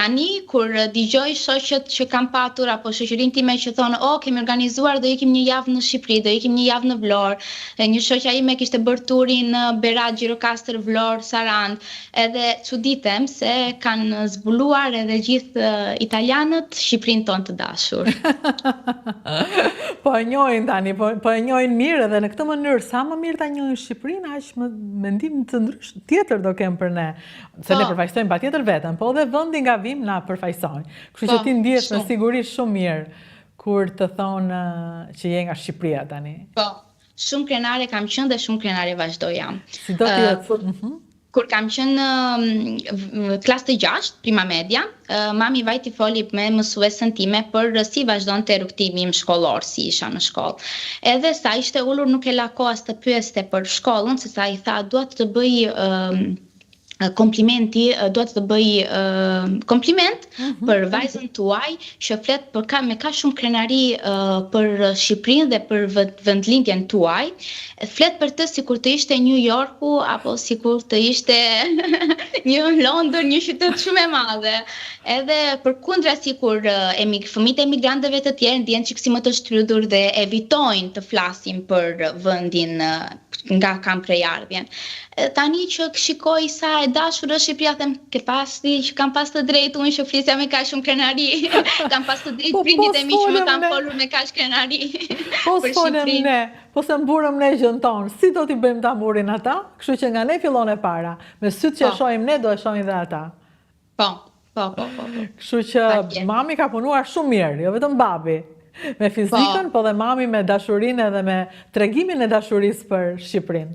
Tani, kur dëgjoj shoqet që kam patur, apo shoqërinë time që thonë, kemi organizuar, do ikim një javë në Shqipëri, do ikim një javë në Vlorë, një shoqja ime kishte bërë turin në Berat, Gjirokastër, Vlorë, Sarandë, edhe çuditem se kanë zbuluar edhe gjithë italianët Shqipërinë tonë të dashur. Po e njohin tani, po e njohin mirë edhe në këtë mënyrë, sa më mirë ta njohin Shqipërinë, aq më mendim të ndryshëm tjetër do kem për ne. Se ne përfaqësojmë patjetër veten, po edhe vendi nga vim na përfaqësojnë. Kështu që ti ndihesh me siguri shumë mirë kur të thonë që je nga Shqipëria tani. Po, shumë krenare kam qenë dhe shumë krenare vazhdoj jam. Si do të jetë? Kur kam qenë klasë të 6, prima media, mami vajti foli me mësuesën time për si vazhdonte rrugtimi im shkollor, si isha në shkollë. Edhe sa ishte ulur nuk e la kohë as të pyeste për shkollën, se sa i tha dua të bëj komplimenti, duhet të bëj kompliment për vajzën tuaj që flet me ka shumë krenari për Shqipërinë dhe për vendlindjen tuaj. Flet për të sikur të ishte New Yorku apo sikur të ishte një Londër, një qytet shumë e madhe. Edhe përkundra sikur fëmijët e emigrantëve të tjerë ndjen çiksi më të shtrydhur dhe evitojnë të flasin për vendin nga kam prejardhjen. Tani që shikoj sa e dashur është Shqipëria, them ke pasti që kam pas të drejtë unë që flisja me kaq shumë krenari. Kam pas të drejtë prindit e mi që më kanë folur me kaq krenari. Po s'folëm ne, po se mburëm ne gjën tonë. Si do t'i bëjmë ta mburin ata? Kështu që nga ne fillon e para. Me sytë që e shohim ne, do e shohin dhe ata. Po. Kështu që mami ka punuar shumë mirë, jo vetëm babi. Me fizikën, po dhe mami me dashurinë edhe me tregimin e dashurisë për Shqipërinë.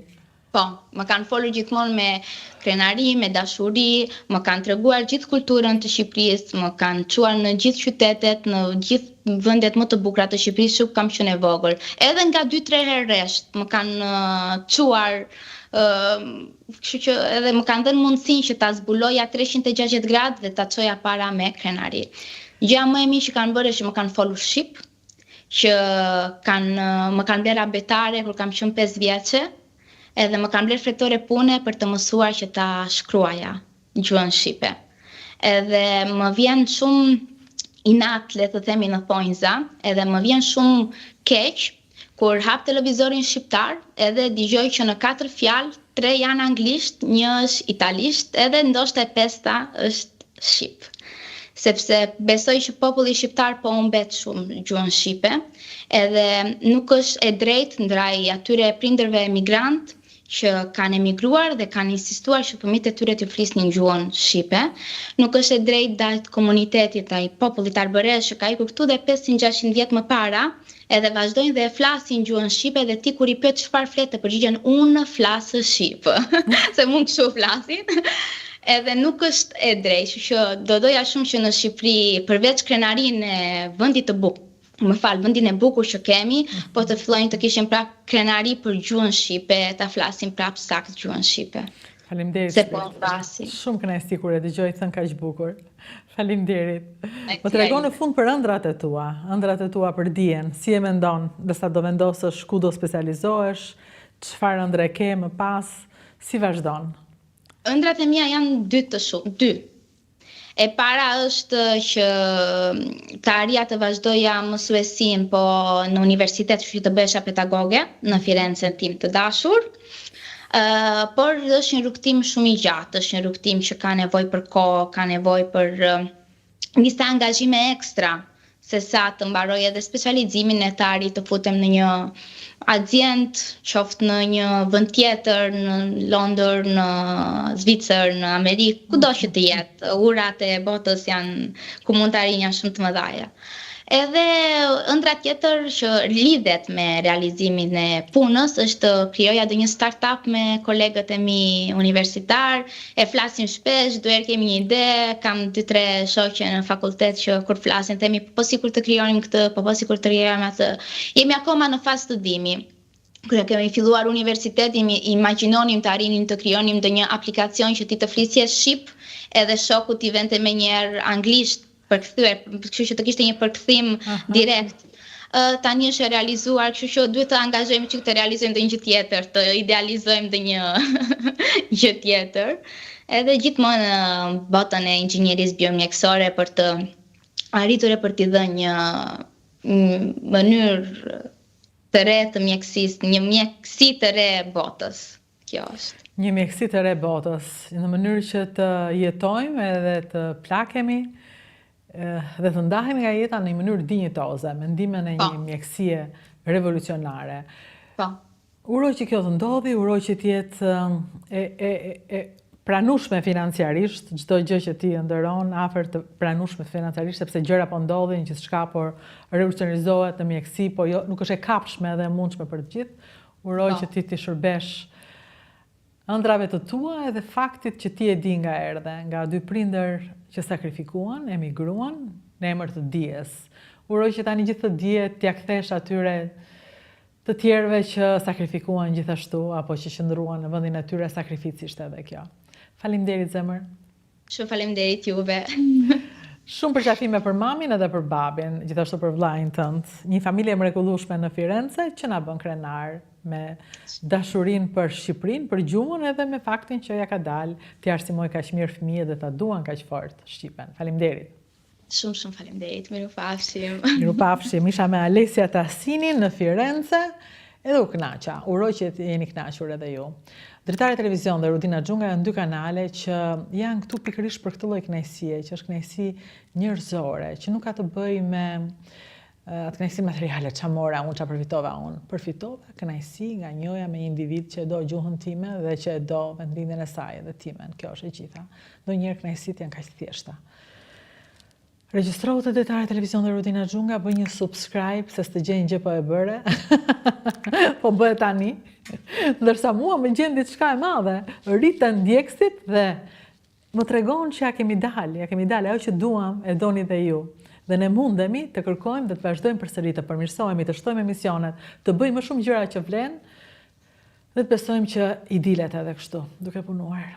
Po, më kanë folur gjithmonë me krenari, me dashuri, më kanë treguar gjithë kulturën të Shqipërisë, më kanë çuar në gjithë qytetet, në gjithë vendet më të bukura të Shqipërisë, që kam qenë e vogël. Edhe nga 2-3 herë rresht më kanë çuar, kështu që edhe më kanë dhënë mundësinë që ta zbuloja 360 gradë dhe ta çoja para me krenari. Gjëja më e mirë që kanë bërë është që më kanë folur shqip, që më kanë blerë abetare kur kam qenë 5 vjeçe. Edhe më kam blerë fletore pune për të mësuar që ta shkruaja gjuhën shqipe. Edhe më vjen shumë inat, le të themi në thonjza, edhe më vjen shumë keq kur hap televizorin shqiptar, edhe dëgjoj që në 4 fjalë 3 janë anglisht, 1 është italisht, edhe ndoshta e 5-ta është shqip. Sepse besoj që populli shqiptar po humbet shumë gjuhën shqipe, edhe nuk është e drejtë ndaj atyre prindërve emigrant që kanë emigruar dhe kanë insistuar që fëmijët e tyre të flisnin gjuhën shqipe. Nuk është e drejtë ndaj komunitetit, ndaj popullit arbëresh që ka ikur këtu dhe 500-600 vjet më para, edhe vazhdojnë dhe flasin gjuhën shqipe dhe ti kur i pyet çfarë flet të përgjigjen unë flas shqip. Se mund kështu flasin. Edhe nuk është e drejtë, që do doja shumë që në Shqipëri, përveç krenarinë e vendit të bukur, vendin e bukur që kemi, po të fillojnë të kishin prap krenari për gjuhën shqipe, ta flasin prap sakt gjuhën shqipe. Faleminderit. Se po flasin. Shumë kënaqësi kur e dëgjoj thënë kaq bukur. Faleminderit. Më tregon në fund për ëndrat e tua për dijen, si e mendon, derisa do vendosësh ku do specializohesh, çfarë ëndre ke më pas, si vazhdon? Ëndrat e mia janë 2. E para është që të arria të vazhdoja mësuesin po në universitet që të bëhesha pedagoge në Firenzen tim të dashur, por është një rrugtim shumë i gjatë, është një rrugtim që ka nevojë për kohë, ka nevojë për disa angazhime ekstra, se sa të mbaroj edhe specializimin e të arri të futem në një azient, qoftë në një vend tjetër, në Londër, në Zvicër, në Amerikë, kudo që të jetë. Urat e botës janë ku mund të arrijnë janë shumë të mëdha. Edhe ëndra tjetër që lidhet me realizimin e punës është të krijoja një startup me kolegët e mi universitar, e flasim shpesh, duher kemi një ide, kam 2-3 shoqe në fakultet që kur flasin themi po sikur të krijonim këtë, po sikur të krijonim atë. Jemi akoma në fazë studimi. Kur kemi filluar universitetin, imagjinonim të arrinim të krijonim ndonjë aplikacion që ti të flisje shqip, edhe shoku t'i vente menjëherë anglisht përkthyer, kështu që të kishte një përkthim direkt. tani është e realizuar, kështu që duhet të angazhojmë që të realizojmë ndonjë gjë tjetër, të idealizojmë ndonjë gjë tjetër. Edhe gjithmonë botën e inxhinierisë biomjekësore për të arritur e për t'i dhënë një mënyrë të re të mjekësisë, një mjekësi të re botës. Kjo është. Një mjekësi të re botës, në mënyrë që të jetojmë edhe të plakemi dhe të ndahemi nga jeta në një mënyrë dinjitoze, me ndimin e një mjekësie revolucionare. Po. Uroj që kjo të ndodhi, uroj që të jetë e pranueshme financiarisht, çdo gjë që ti ndëron afër të pranueshme financiarisht, sepse gjëra po ndodhin gjithçka, por revolucionizohet në mjekësi, po jo, nuk është e kapshme dhe e mundshme për të gjithë. Uroj që ti të shërbesh ëndrave të tua edhe faktit që ti e di nga erdhe, nga dy prindër që sakrifikuan, emigruan në emër të dijes. Uroj që tani gjithë të dijet t'ia kthesh atyre të tjerëve që sakrifikuan gjithashtu, apo që qëndruan në vendin e tyre, sakrificisht edhe kjo. Faleminderit zemër. Shumë faleminderit juve. Shumë përqafime për mamin edhe për babin, gjithashtu për vllajin tënd. Një familje e mrekullueshme në Firenze që na bën krenar me dashurinë për Shqipërinë, për gjuhën edhe me faktin që ja ka dalë t'i arsimoj kaq mirë fëmijët dhe ta duan kaq fort Shqipen. Faleminderit. Shumë faleminderit. Mirupafshim. Mirupafshim. Isha me Alesia Tasinin në Firenze, edhe u kënaqa. Uroj që jeni kënaqur edhe ju. Dritare Televizion dhe Rudina Xhunga janë dy kanale që janë këtu pikërisht për këtë lloj kënaqësie, që është kënaqësi njerëzore, që nuk ka të bëjë me atë kënaqësi materiale, ç'a mora unë, ç'a përfitova unë. Përfitova kënaqësi nga njoja me një individ që e do gjuhën time dhe që e do vendlindjen e saj dhe timen. Kjo është e gjitha. Ndonjëherë kënaqësitë janë kaq të thjeshta. Regjistrohu të Dritare Televizion dhe Rudina Xhunga, bëj një subscribe, se s'të gjenj gjë po e bëre. Po bëhet tani. Ndërsa mua më gjen diçka e madhe, rritën ndjekësit dhe më tregon që ja kemi dalë, ajo që duam e doni dhe ju. Dhe ne mundemi të kërkojmë dhe të vazhdojmë përsëri të përmirësohemi, të shtojmë emisionet, të bëjmë më shumë gjëra që vlen, dhe të besojmë që i dilet edhe kështu, duke punuar.